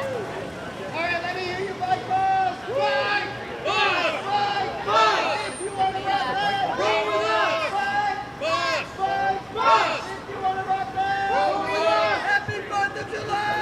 All right, let me hear you, bike balls. Bike! Bike! Bike! Bike! If you want to rock that, roll with us. Bike! Bike! Bike! Bike! If you want to rock that, roll with us. Happy 4th of July!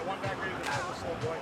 one back there that's a slow boy.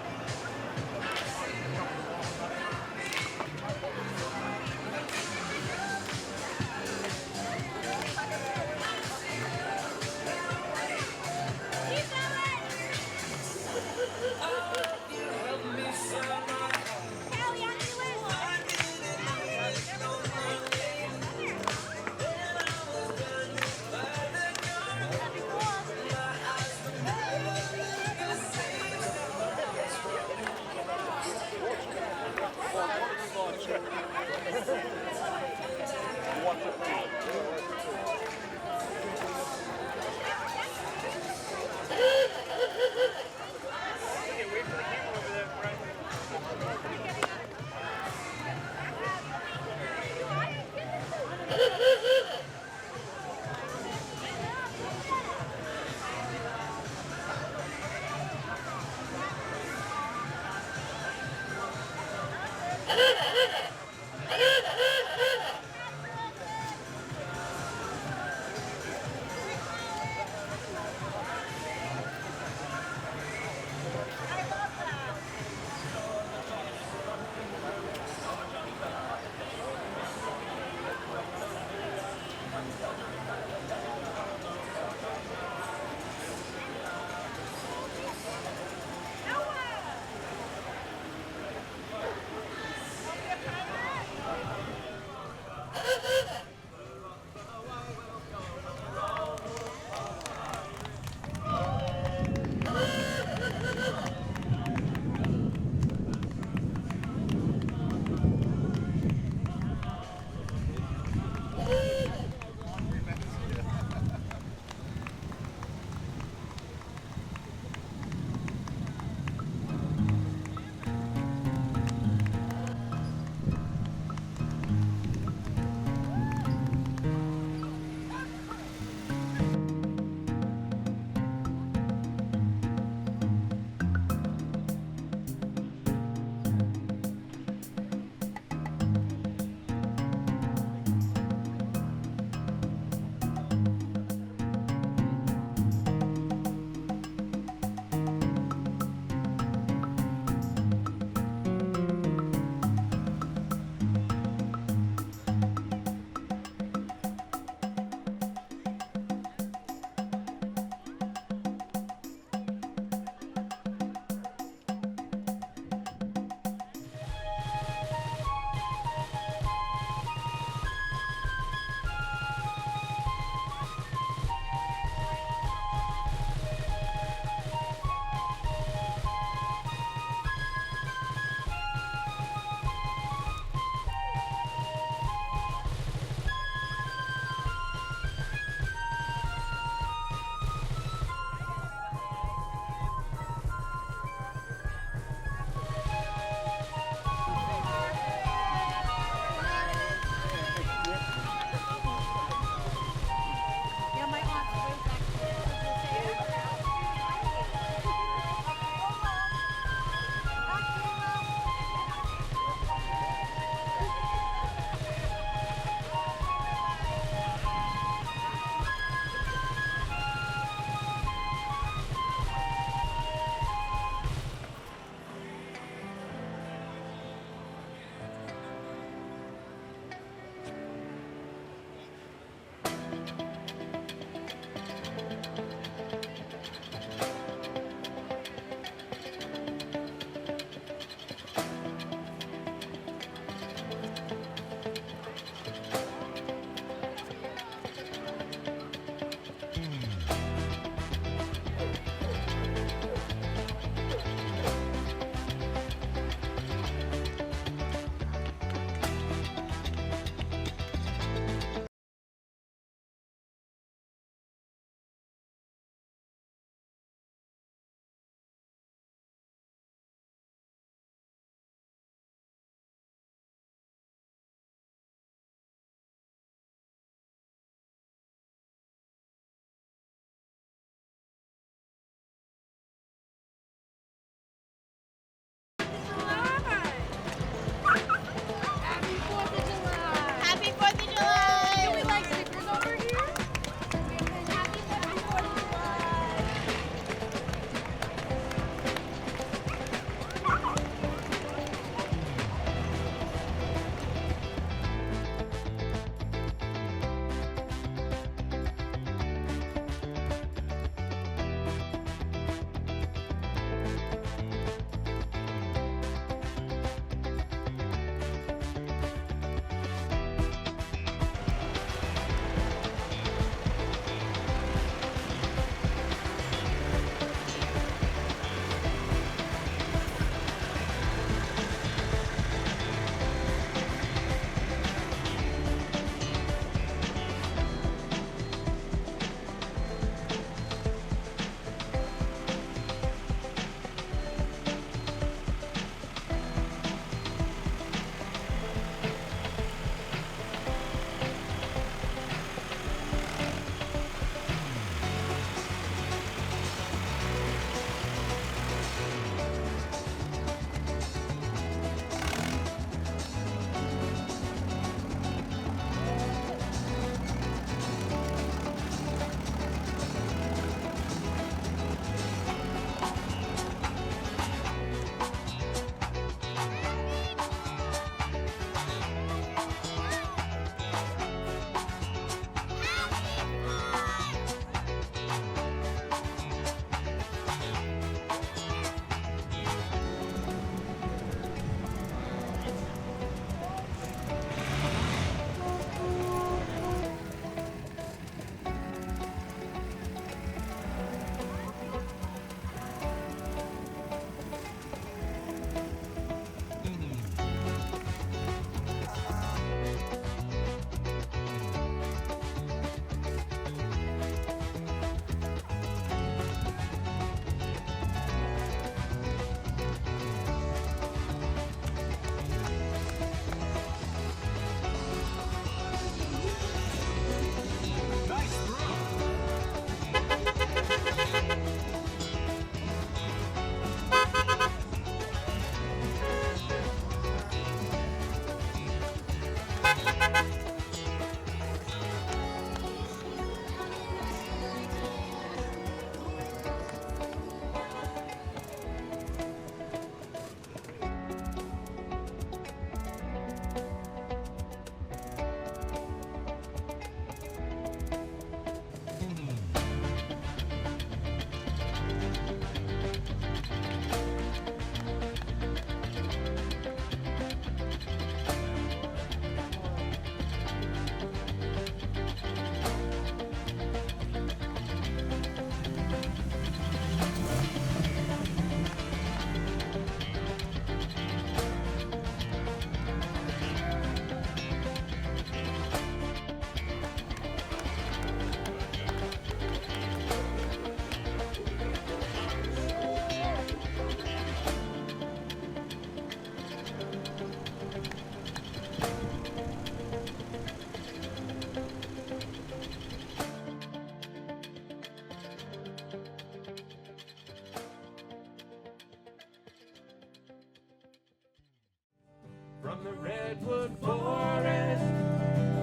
From the redwood forest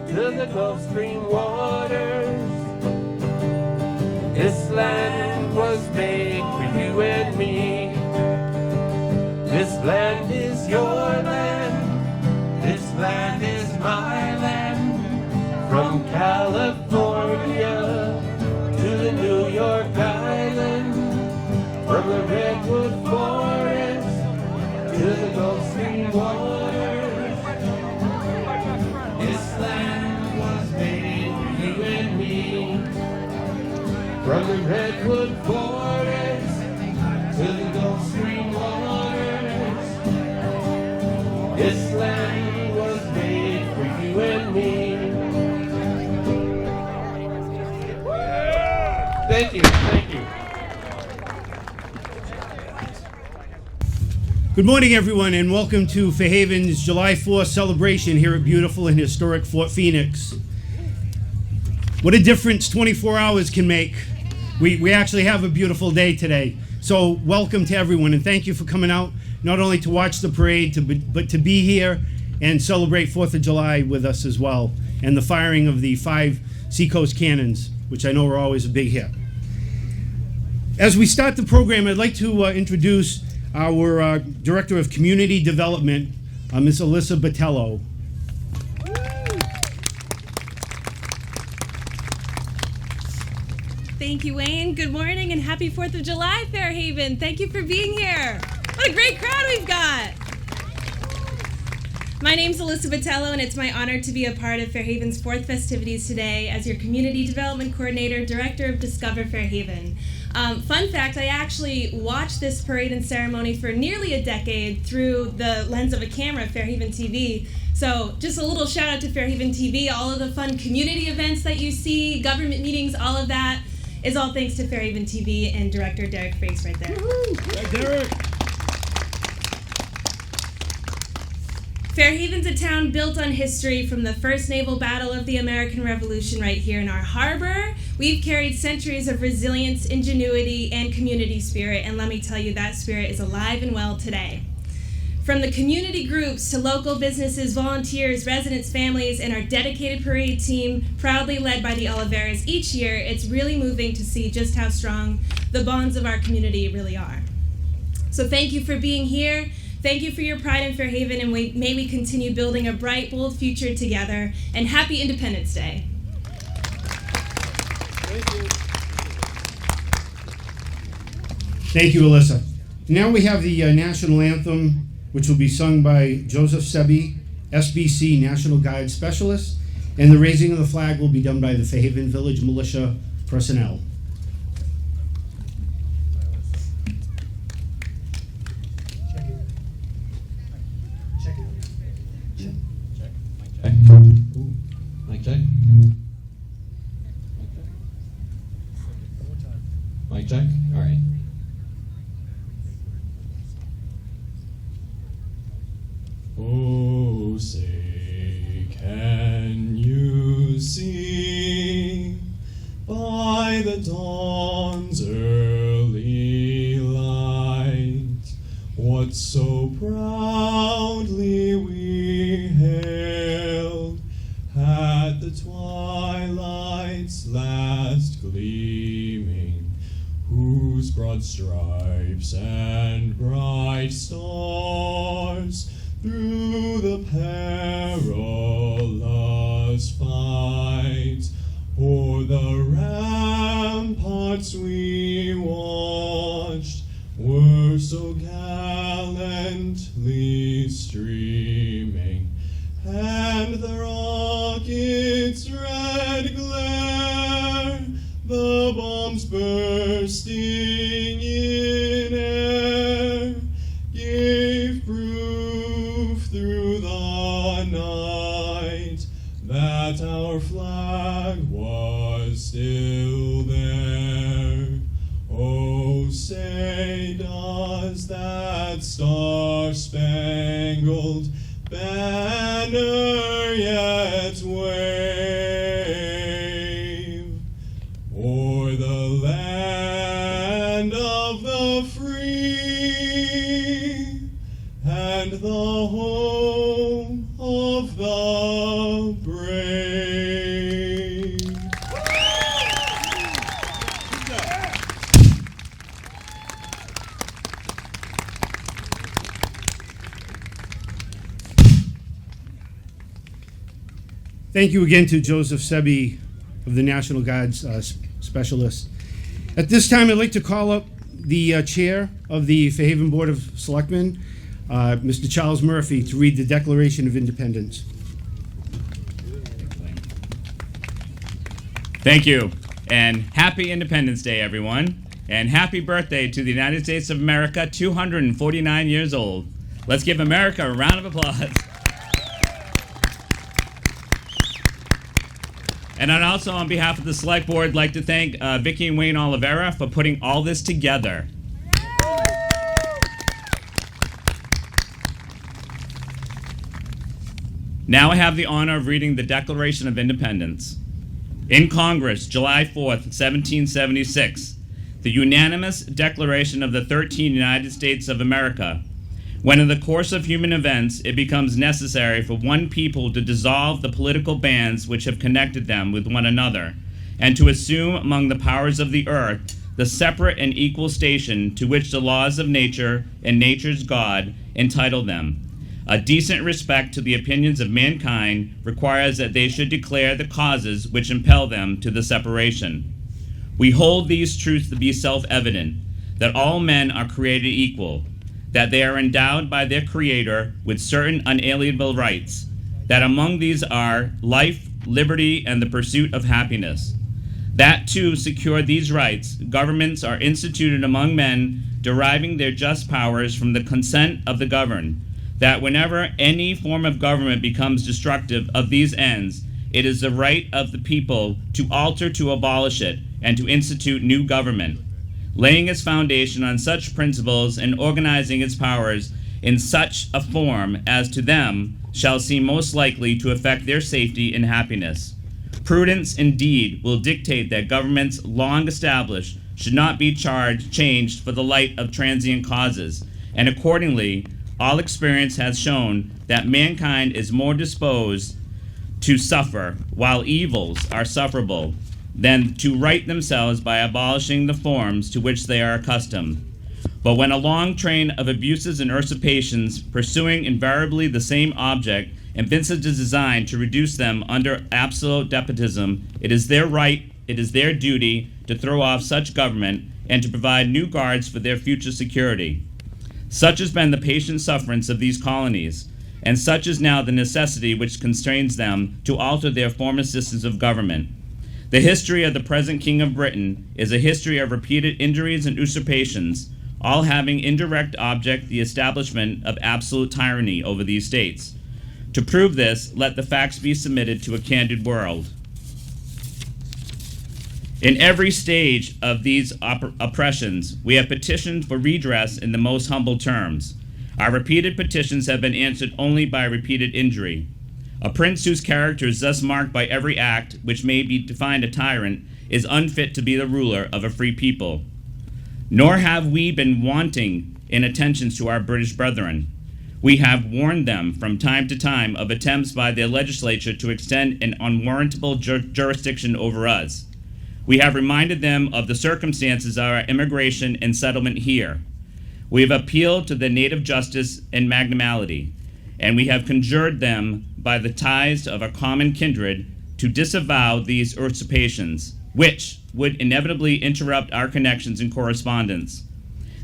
to the Gulf Stream waters, this land was made for you and me. This land is your land, this land is my land. From California to the New York Island, from the redwood forest to the Gulf Stream waters, this land was made for you and me. From the redwood forest to the Gulf Stream waters, this land was made for you and me. Thank you, thank you. Good morning, everyone, and welcome to Fairhaven's July 4th celebration here at beautiful and historic Fort Phoenix. What a difference 24 hours can make. We actually have a beautiful day today. So welcome to everyone, and thank you for coming out, not only to watch the parade, but to be here and celebrate 4th of July with us as well, and the firing of the 5 Seacoast cannons, which I know are always a big hit. As we start the program, I'd like to introduce our Director of Community Development, Ms. Alyssa Botello. Thank you, Wayne. Good morning and happy 4th of July, Fairhaven. Thank you for being here. What a great crowd we've got. My name's Alyssa Botello, and it's my honor to be a part of Fairhaven's 4th festivities today as your Community Development Coordinator, Director of Discover Fairhaven. Fun fact, I actually watched this parade and ceremony for nearly a decade through the lens of a camera at Fairhaven TV. So just a little shout out to Fairhaven TV. All of the fun community events that you see, government meetings, all of that is all thanks to Fairhaven TV and Director Derek Frakes right there. Hi, Derek. Fairhaven's a town built on history from the first naval battle of the American Revolution right here in our harbor. We've carried centuries of resilience, ingenuity, and community spirit, and let me tell you, that spirit is alive and well today. From the community groups to local businesses, volunteers, residents, families, and our dedicated parade team, proudly led by the Oliveiras each year, it's really moving to see just how strong the bonds of our community really are. So thank you for being here. Thank you for your pride in Fairhaven, and may we continue building a bright, bold future together. And happy Independence Day. Thank you. Thank you, Alyssa. Now we have the national anthem, which will be sung by Joseph Sebi, SBC National Guard Specialist, and the raising of the flag will be done by the Fairhaven Village Militia personnel. Mic check. Mic check. All right. Oh, say, can you see by the dawn's early light what so proudly we hailed at the twilight's last gleaming, whose broad stripes and bright stars through the perilous fight o'er the ramparts we watched were so gallantly streaming, and the rocket's red glare, the bombs bursting in air, gave proof through the night that our flag was still there. Oh, say does that star-spangled banner yet wave o'er the land of the free and the home Thank you again to Joseph Sebi of the National Guard's specialist. At this time, I'd like to call up the chair of the Fairhaven Board of Selectmen, Mr. Charles Murphy, to read the Declaration of Independence. Thank you, and happy Independence Day, everyone, and happy birthday to the United States of America, 249 years old. Let's give America a round of applause. And I'd also, on behalf of the Select Board, like to thank Vicki and Wayne Oliveira for putting all this together. Now I have the honor of reading the Declaration of Independence. In Congress, July 4th, 1776, the unanimous declaration of the 13 United States of America, when in the course of human events it becomes necessary for one people to dissolve the political bands which have connected them with one another, and to assume among the powers of the earth the separate and equal station to which the laws of nature and nature's God entitle them. A decent respect to the opinions of mankind requires that they should declare the causes which impel them to the separation. We hold these truths to be self-evident, that all men are created equal, that they are endowed by their Creator with certain unalienable rights, that among these are life, liberty, and the pursuit of happiness. That to secure these rights, governments are instituted among men, deriving their just powers from the consent of the governed, that whenever any form of government becomes destructive of these ends, it is the right of the people to alter, to abolish it, and to institute new government, laying its foundation on such principles and organizing its powers in such a form as to them shall seem most likely to affect their safety and happiness. Prudence, indeed, will dictate that governments long established should not be changed for the light of transient causes, and accordingly, all experience has shown that mankind is more disposed to suffer, while evils are sufferable, than to right themselves by abolishing the forms to which they are accustomed. But when a long train of abuses and usurpations, pursuing invariably the same object, evinces a design to reduce them under absolute despotism, it is their right, it is their duty to throw off such government and to provide new guards for their future security. Such has been the patient sufferance of these colonies, and such is now the necessity which constrains them to alter their former systems of government. The history of the present King of Britain is a history of repeated injuries and usurpations, all having indirect object the establishment of absolute tyranny over these states. To prove this, let the facts be submitted to a candid world. In every stage of these oppressions, we have petitioned for redress in the most humble terms. Our repeated petitions have been answered only by repeated injury. A prince whose character is thus marked by every act which may be defined a tyrant is unfit to be the ruler of a free people. Nor have we been wanting in attentions to our British brethren. We have warned them from time to time of attempts by their legislature to extend an unwarrantable jurisdiction over us. We have reminded them of the circumstances of our immigration and settlement here. We have appealed to their native justice and magnanimity, and we have conjured them by the ties of a common kindred to disavow these usurpations, which would inevitably interrupt our connections and correspondence.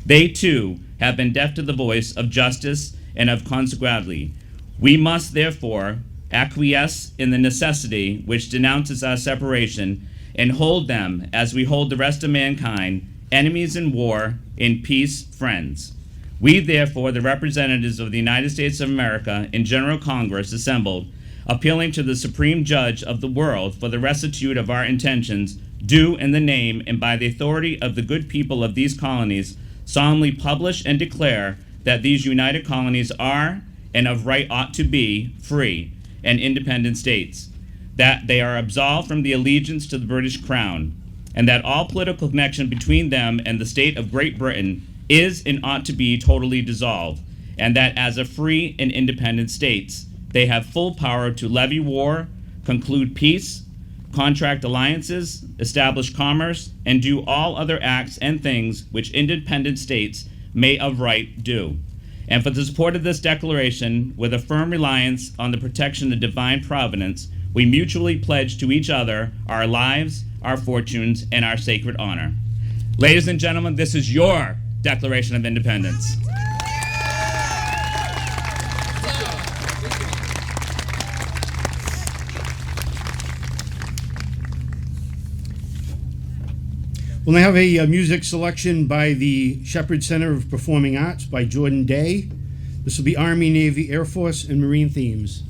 They, too, have been deaf to the voice of justice and of consequently. We must, therefore, acquiesce in the necessity which denounces our separation and hold them, as we hold the rest of mankind, enemies in war, in peace, friends. We, therefore, the representatives of the United States of America in General Congress assembled, appealing to the Supreme Judge of the world for the rectitude of our intentions, do in the name and by the authority of the good people of these colonies, solemnly publish and declare that these united colonies are, and of right ought to be, free and independent states, that they are absolved from the allegiance to the British Crown, and that all political connection between them and the state of Great Britain is and ought to be totally dissolved, and that as a free and independent states, they have full power to levy war, conclude peace, contract alliances, establish commerce, and do all other acts and things which independent states may of right do. And for the support of this declaration, with a firm reliance on the protection of divine providence, we mutually pledge to each other our lives, our fortunes, and our sacred honor. Ladies and gentlemen, this is your Declaration of Independence. We'll now have a music selection by the Shepherd Center of Performing Arts by Jordan Day. This will be Army, Navy, Air Force, and Marine themes.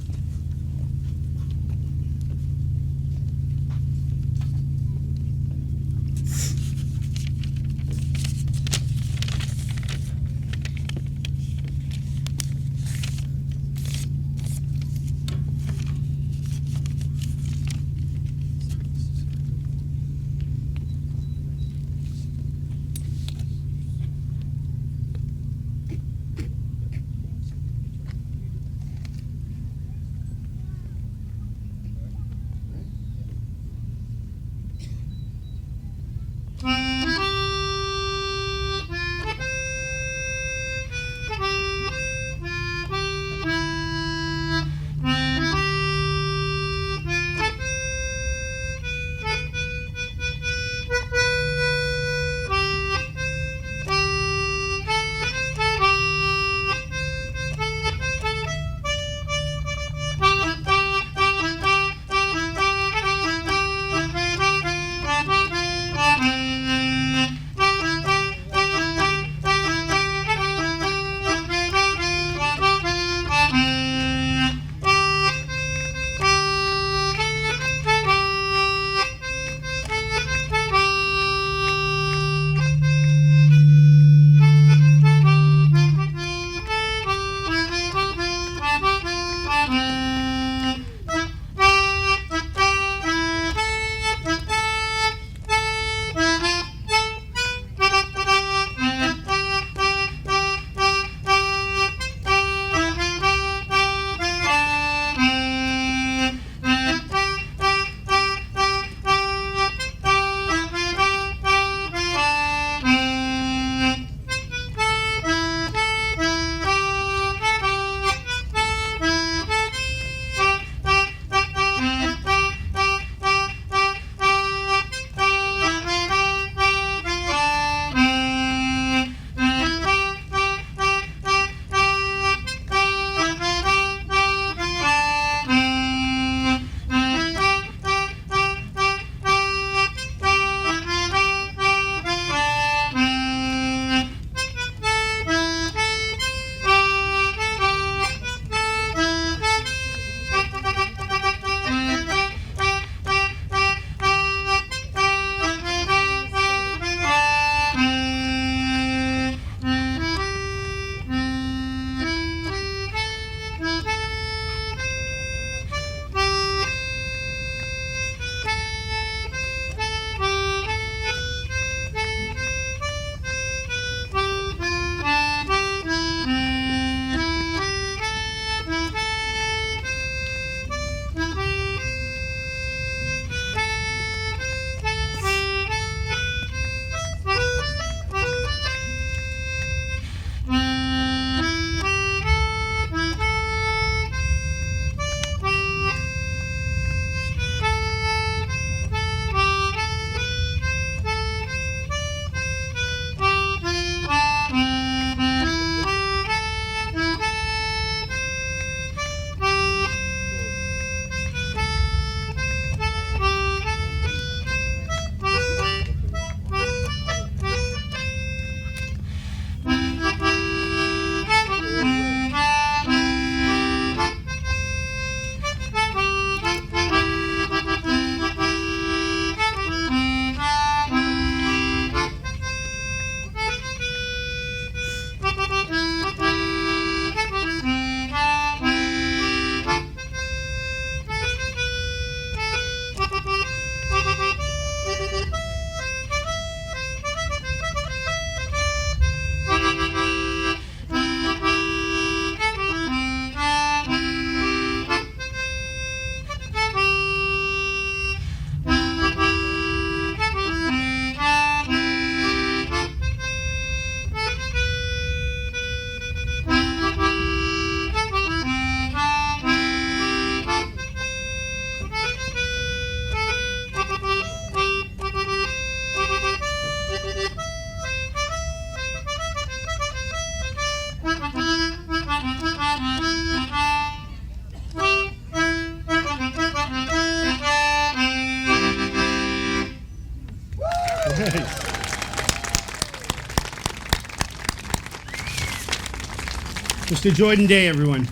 Mr. Jordan Day, everyone.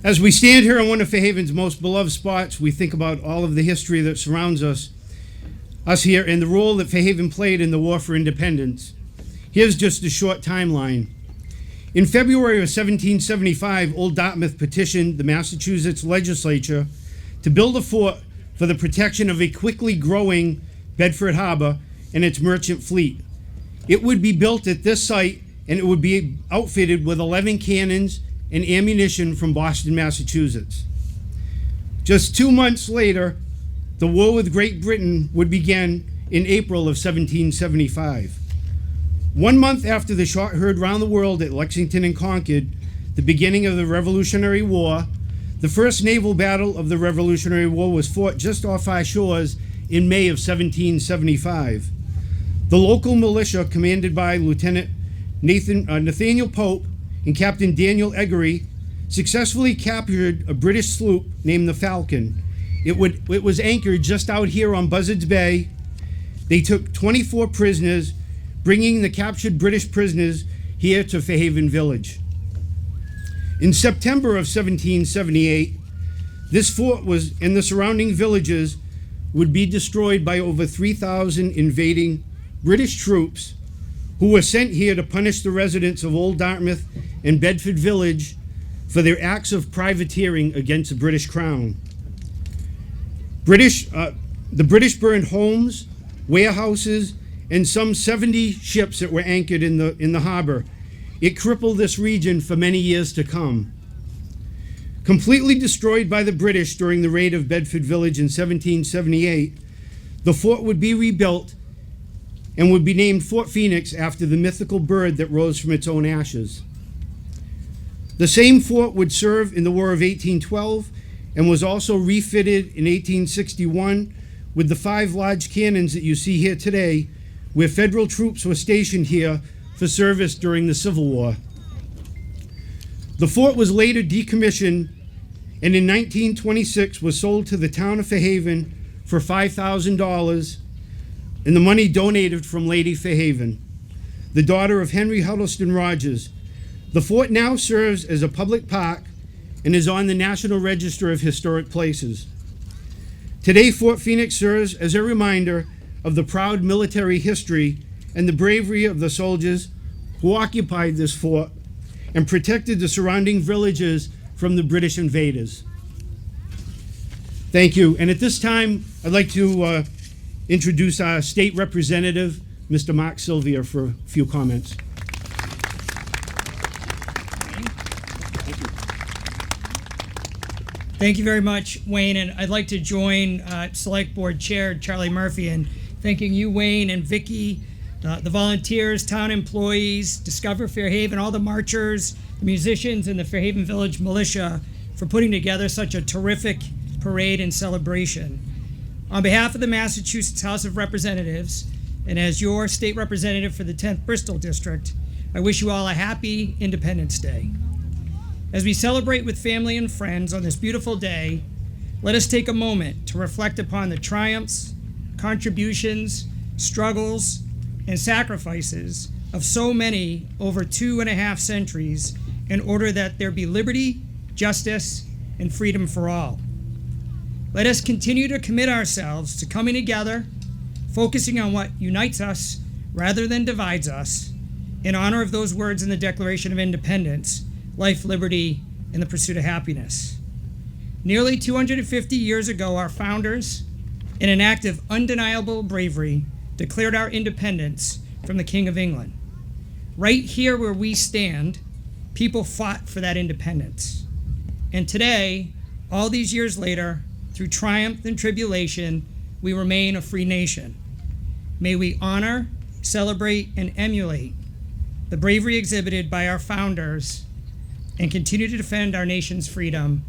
As we stand here on one of Fairhaven's most beloved spots, we think about all of the history that surrounds us here, and the role that Fairhaven played in the War for Independence. Here's just a short timeline. In February of 1775, Old Dartmouth petitioned the Massachusetts legislature to build a fort for the protection of a quickly growing Bedford Harbor and its merchant fleet. It would be built at this site, and it would be outfitted with 11 cannons and ammunition from Boston, Massachusetts. Just 2 months later, the war with Great Britain would begin in April of 1775. 1 month after the shot heard round the world at Lexington and Concord, the beginning of the Revolutionary War, the first naval battle of the Revolutionary War was fought just off our shores in May of 1775. The local militia, commanded by Lieutenant Nathaniel Pope and Captain Daniel Eggery, successfully captured a British sloop named the Falcon. It was anchored just out here on Buzzards Bay. They took 24 prisoners, bringing the captured British prisoners here to Fairhaven Village. In September of 1778, this fort and the surrounding villages would be destroyed by over 3,000 invading British troops who were sent here to punish the residents of Old Dartmouth and Bedford Village for their acts of privateering against the British Crown. The British burned homes, warehouses, and some 70 ships that were anchored in the harbor. It crippled this region for many years to come. Completely destroyed by the British during the raid of Bedford Village in 1778, the fort would be rebuilt and would be named Fort Phoenix after the mythical bird that rose from its own ashes. The same fort would serve in the War of 1812 and was also refitted in 1861 with the 5 large cannons that you see here today, where federal troops were stationed here for service during the Civil War. The fort was later decommissioned and in 1926 was sold to the Town of Fairhaven for $5,000 and the money donated from Lady Fairhaven, the daughter of Henry Huddleston Rogers. The fort now serves as a public park and is on the National Register of Historic Places. Today, Fort Phoenix serves as a reminder of the proud military history and the bravery of the soldiers who occupied this fort and protected the surrounding villages from the British invaders. Thank you. And at this time, I'd like to introduce our state representative, Mr. Mark Sylvia, for a few comments. Thank you very much, Wayne, and I'd like to join Select Board Chair Charlie Murphy in thanking you, Wayne, and Vicki, the volunteers, town employees, Discover Fairhaven, all the marchers, the musicians, and the Fairhaven Village Militia for putting together such a terrific parade and celebration. On behalf of the Massachusetts House of Representatives, and as your state representative for the 10th Bristol District, I wish you all a happy Independence Day. As we celebrate with family and friends on this beautiful day, let us take a moment to reflect upon the triumphs, contributions, struggles, and sacrifices of so many over 2.5 centuries in order that there be liberty, justice, and freedom for all. Let us continue to commit ourselves to coming together, focusing on what unites us rather than divides us, in honor of those words in the Declaration of Independence: life, liberty, and the pursuit of happiness. Nearly 250 years ago, our founders, in an act of undeniable bravery, declared our independence from the King of England. Right here where we stand, people fought for that independence. And today, all these years later, through triumph and tribulation, we remain a free nation. May we honor, celebrate, and emulate the bravery exhibited by our founders and continue to defend our nation's freedom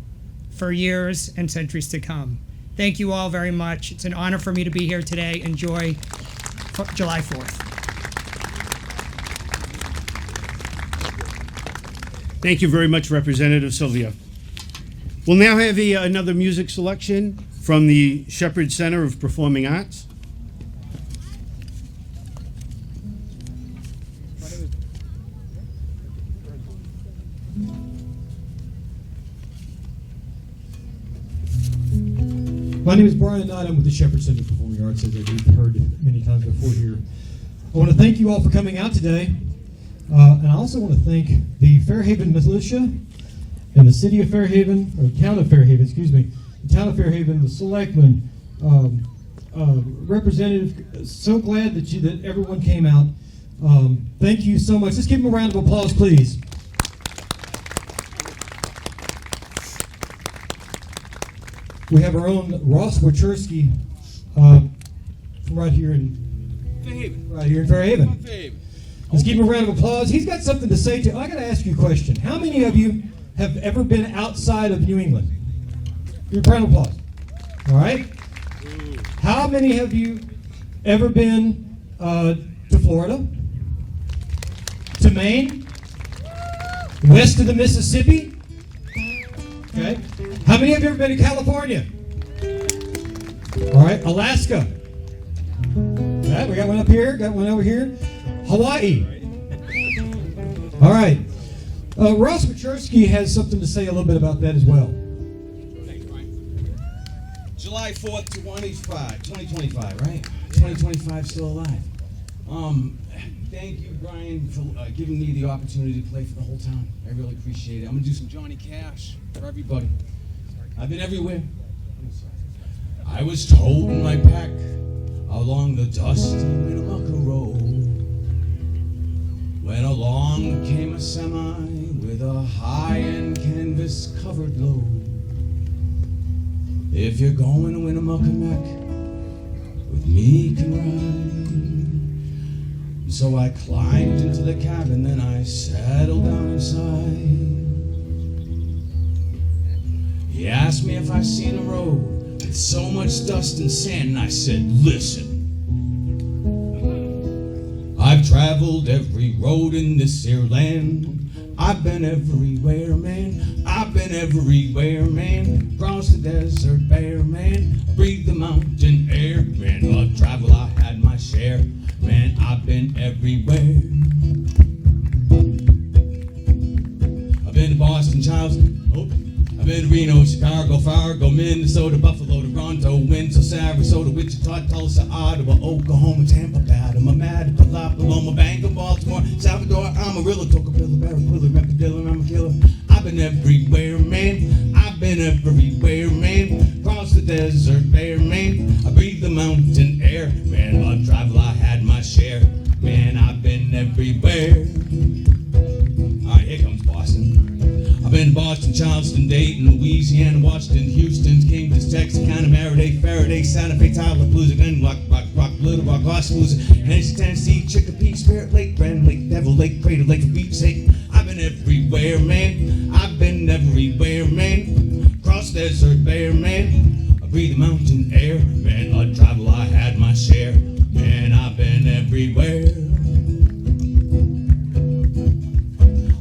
for years and centuries to come. Thank you all very much. It's an honor for me to be here today. Enjoy July 4th. Thank you very much, Representative Sylvia. We'll now have another music selection from the Shepherd Center of Performing Arts. My name is Brian Knight. I'm with the Shepherd Center for Performing Arts, as we've heard many times before here. I want to thank you all for coming out today. And I also want to thank the Fairhaven Militia and the City of Fairhaven, or Town of Fairhaven, excuse me, the Town of Fairhaven, the Selectmen, Representative. So glad that everyone came out. Thank you so much. Let's give them a round of applause, please. We have our own Ross Wachurski from right here in Fairhaven. Let's give him a round of applause. He's got something to say to. I got to ask you a question. How many of you have ever been outside of New England? Give a round of applause. All right. How many of you ever been to Florida, to Maine, west of the Mississippi? Okay. How many of you ever been to California? All right. Alaska. Right, we got one up here, got one over here. Hawaii. All right. Ross Wachurski has something to say a little bit about that as well. Thanks, Brian. July 4th, 2025, right? 2025 still alive. Thank you, Brian, for giving me the opportunity to play for the whole town. I really appreciate it. I'm going to do some Johnny Cash for everybody. I've been everywhere. I was toting my pack along the dusty Winnemucca Road, when along came a semi with a high-end canvas-covered load. If you're going to Winnemucca Mac, with me you can ride. So I climbed into the cabin, then I settled down inside. He asked me if I seen a road with so much dust and sand, and I said, listen, I've traveled every road in this here land. I've been everywhere, man. I've been everywhere, man. Crossed the desert bare, man. Breathed the mountain air, man. Of travel I had my share, man. I've been everywhere. I've been to Boston, Charleston, I've been to Reno, Chicago, Fargo, Minnesota, Buffalo, Toronto, Windsor, Sarasota, Wichita, Tulsa, Ottawa, Oklahoma, Tampa, Madama, Paloma, Bangor, Baltimore, Salvador, Amarillo, Tocopilla, Barranquilla, Rempadilla, I'm a killer. I've been everywhere, man. I've been everywhere, man. Crossed the desert bare, man. I breathe the mountain air, man. On travel I had my share, man. I've been everywhere. All right, here comes Boston. I've been to Boston, Charleston, Dayton, Louisiana, Washington, Houston, Kansas, Texas, Faraday, Santa Fe, Tyler, Palooza, Glen Rock, Little Rock, Oskaloosa, Tennessee, Chicopee, Spirit Lake, Grand Lake, Devil Lake, Crater Lake, for Beach sake. I've been everywhere, man. I've been everywhere, man. Cross desert bare, man. I breathe the mountain air, man. On travel I had my share, man. I've been everywhere.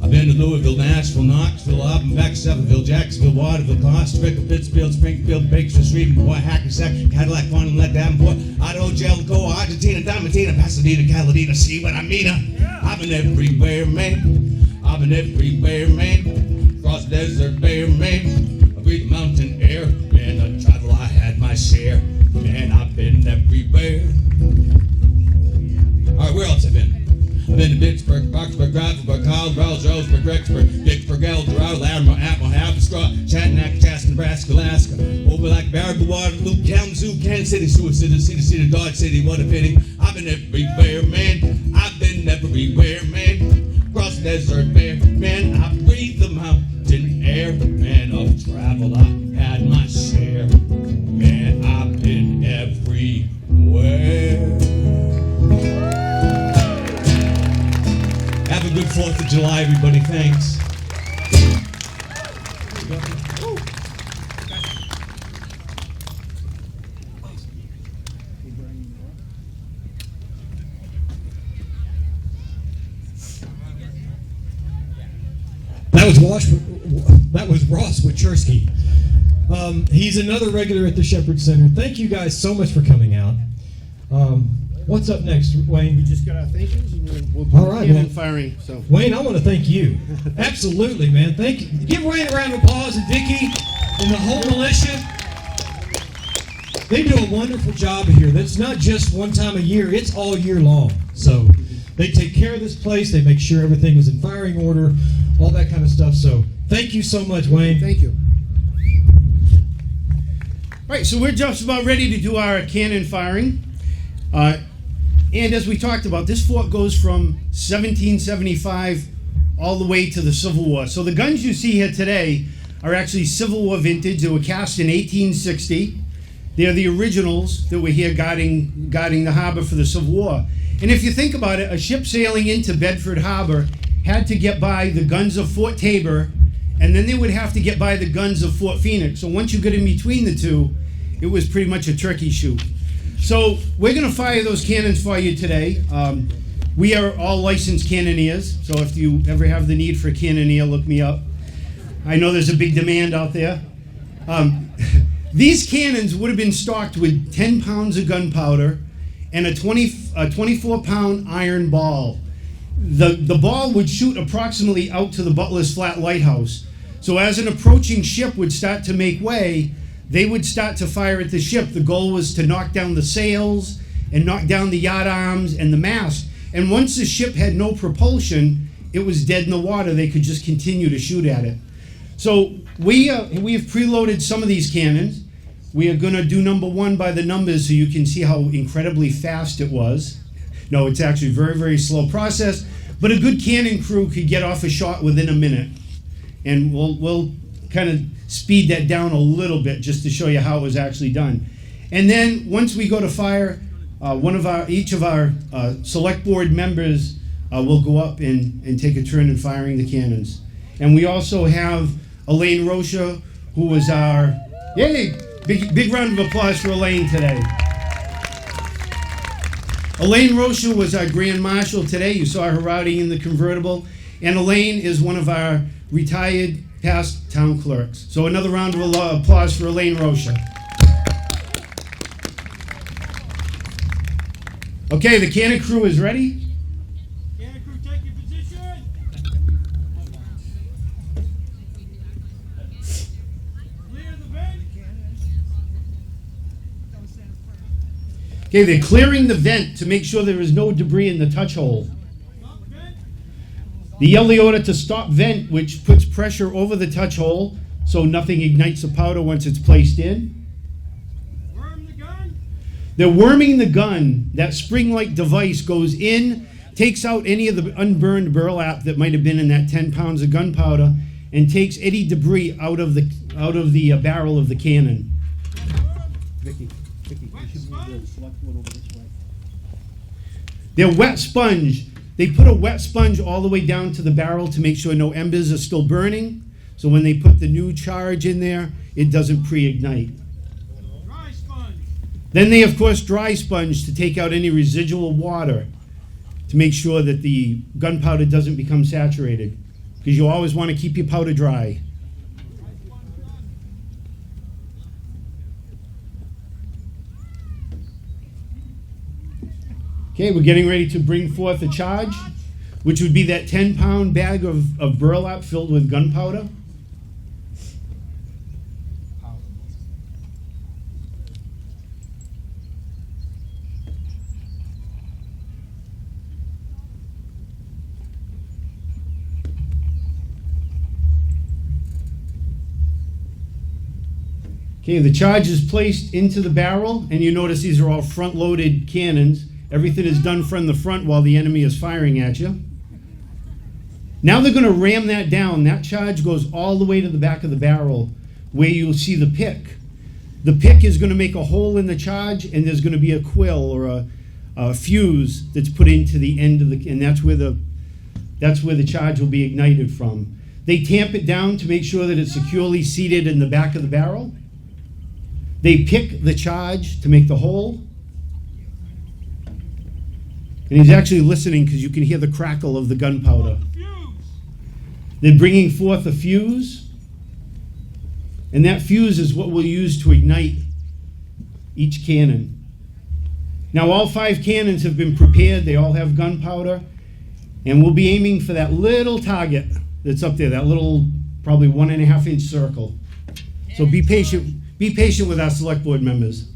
I've been to Louisville, Nashville, Knoxville, Auburn, Seville, Jacksonville, Waterville, Costa Rica, Pittsfield, Springfield, Bakersfield, Shreveport, Hackensack, Cadillac, Fond du Lac, Davenport, Idaho, Jellicoe, Argentina, Diamantina, Pasadena, Caladina, see what I mean? I've been everywhere, man. I've been everywhere, man. Cross the desert bare, man. I breathe the mountain air, man. On travel I had my share, man. I've been everywhere. All right, where else have I been? I've been to Pittsburgh, Boxburg, Gravelburg, Carlsbad, Rosburg, Rexburg, Vicksburg, Eldorado, Larimer, Apple, Haverstraw, Chattanooga, Chaska, Nebraska, Alaska, over like Baraboo, Waterloo, Kalamazoo, Kansas City, Sioux City, Dodge City, what a pity. I've been everywhere, man. I've been everywhere, man. Cross the desert bare, man. I breathe the mountain air, man. Of travel I had my share, man. I've been everywhere. Have a good 4th of July, everybody. Thanks. That was Ross Wachurski. He's another regular at the Shepherd Center. Thank you guys so much for coming out. What's up next, Wayne? We just got our thank yous and we'll All right, cannon well, firing. So Wayne, I want to thank you. Absolutely, man. Thank you. Give Wayne a round of applause, and Vicki and the whole militia. They do a wonderful job here. That's not just one time a year, it's all year long. So they take care of this place, they make sure everything is in firing order, all that kind of stuff. So thank you so much, Wayne. thank you. All right, so we're just about ready to do our cannon firing. And as we talked about, this fort goes from 1775 all the way to the Civil War. So the guns you see here today are actually Civil War vintage. They were cast in 1860. They're the originals that were here guarding the harbor for the Civil War. And if you think about it, a ship sailing into Bedford Harbor had to get by the guns of Fort Tabor, and then they would have to get by the guns of Fort Phoenix. So once you get in between the two, it was pretty much a turkey shoot. So we're going to fire those cannons for you today. We are all licensed cannoneers, so if you ever have the need for a cannoneer, look me up. I know there's a big demand out there. These cannons would have been stocked with 10 pounds of gunpowder and a 24-pound iron ball. The ball would shoot approximately out to the Butler's Flat Lighthouse. So as an approaching ship would start to make way, they would start to fire at the ship. The goal was to knock down the sails and knock down the yard arms and the mast. And once the ship had no propulsion, it was dead in the water. They could just continue to shoot at it. So we have preloaded some of these cannons. We are going to do number one by the numbers so you can see how incredibly fast it was. No, it's actually a very, very slow process. But a good cannon crew could get off a shot within a minute. And we'll kind of speed that down a little bit just to show you how it was actually done. And then once we go to fire, each of our select board members will go up and take a turn in firing the cannons. And we also have Elaine Rocha, who was our, big round of applause for Elaine today. Elaine Rocha was our Grand Marshal today. You saw her riding in the convertible. And Elaine is one of our retired past town clerks. So another round of applause for Elaine Rocha. Okay, the cannon crew is ready. Cannon crew, take your position. Clear the vent. Okay, they're clearing the vent to make sure there is no debris in the touch hole. Stop vent. They yell the order to stop vent, which puts pressure over the touch hole so nothing ignites the powder once it's placed in. Worm the gun. They're worming the gun. That spring-like device goes in, takes out any of the unburned burlap that might have been in that 10 pounds of gunpowder, and takes any debris out of the barrel of the cannon. Vicki, Wet sponge. They're wet sponge. They put a wet sponge all the way down to the barrel to make sure no embers are still burning. So when they put the new charge in there, it doesn't pre-ignite. Dry sponge. Then they, of course, dry sponge to take out any residual water to make sure that the gunpowder doesn't become saturated, because you always want to keep your powder dry. Okay, we're getting ready to bring forth a charge, which would be that 10-pound bag of burlap filled with gunpowder. Okay, the charge is placed into the barrel, and you notice these are all front-loaded cannons. Everything is done from the front while the enemy is firing at you. Now they're going to ram that down. That charge goes all the way to the back of the barrel where you'll see the pick. The pick is going to make a hole in the charge, and there's going to be a quill or a fuse that's put into the end of the, and that's where the charge will be ignited from. They tamp it down to make sure that it's securely seated in the back of the barrel. They pick the charge to make the hole. And he's actually listening because you can hear the crackle of the gunpowder. They're bringing forth a fuse, and that fuse is what we'll use to ignite each cannon. Now, all 5 cannons have been prepared. They all have gunpowder, and we'll be aiming for that little target that's up there, that little probably 1.5-inch circle. So be patient with our select board members.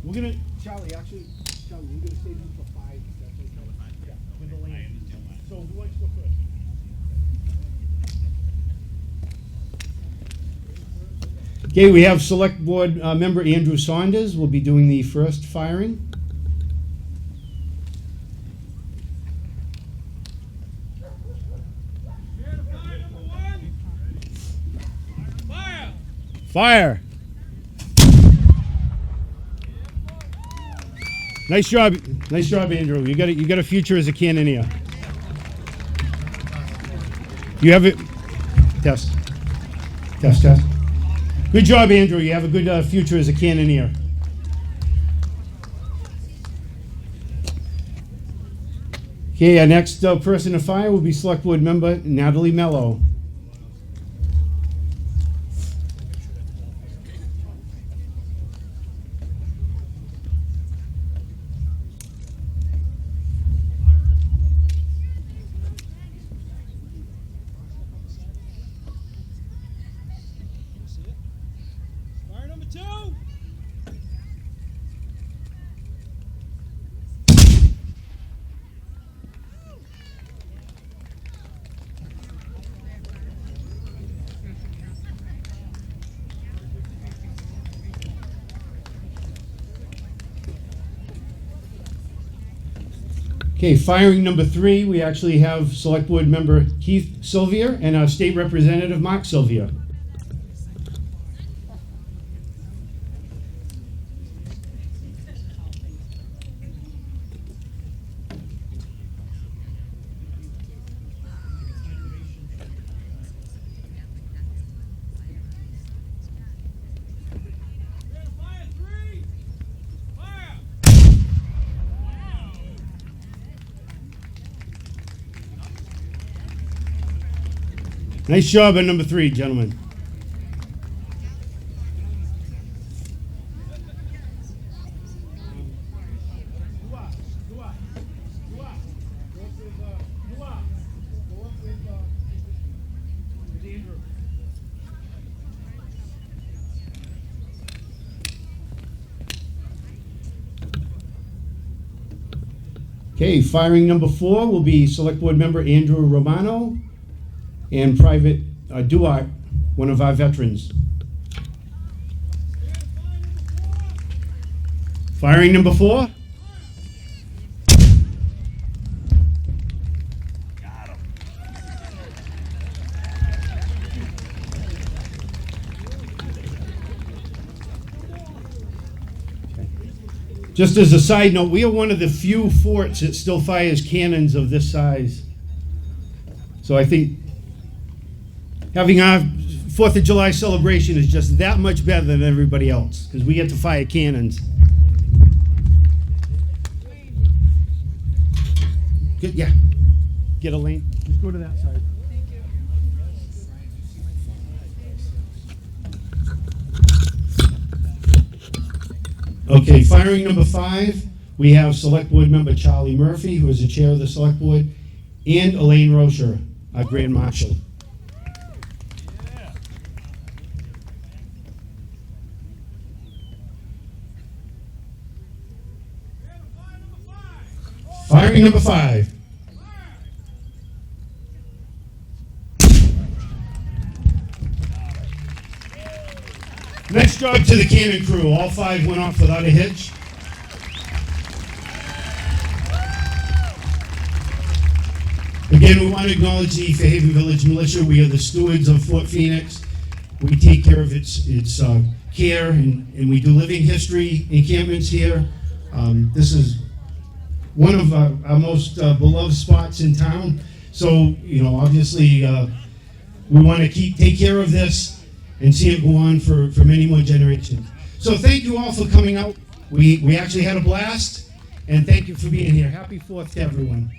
We're gonna, Charlie, we're gonna save you for 5. That's okay. Yeah, with the lane. So who wants to go first? Okay, we have select board member Andrew Saunders will be doing the first firing. Fire! Nice job, Andrew. You got a future as a cannoneer. You have it. Test. Good job, Andrew. You have a good future as a cannoneer. Okay, our next person to fire will be select board member Natalie Mello. Okay, firing number 3, we actually have select board member Keith Sylvia and our state representative Mark Sylvia. Nice job on number 3, gentlemen. Okay, firing number 4 will be select board member Andrew Romano and Private Duart, one of our veterans. Firing number 4. Just as a side note, we are one of the few forts that still fires cannons of this size. So I think having our 4th of July celebration is just that much better than everybody else, because we get to fire cannons. Good, yeah. Get a lane. Let's go to that side. Okay, firing number 5, we have select board member Charlie Murphy, who is the chair of the select board, and Elaine Rocher, our grand marshal. Firing number 5. Nice job to the cannon crew. All 5 went off without a hitch. Again, we want to acknowledge the Fairhaven Village Militia. We are the stewards of Fort Phoenix. We take care of its care, and we do living history encampments here. This is one of our most beloved spots in town. So, obviously, we want to take care of this. and see it go on for many more generations. So thank you all for coming out. We actually had a blast, and thank you for being here. Happy 4th to everyone.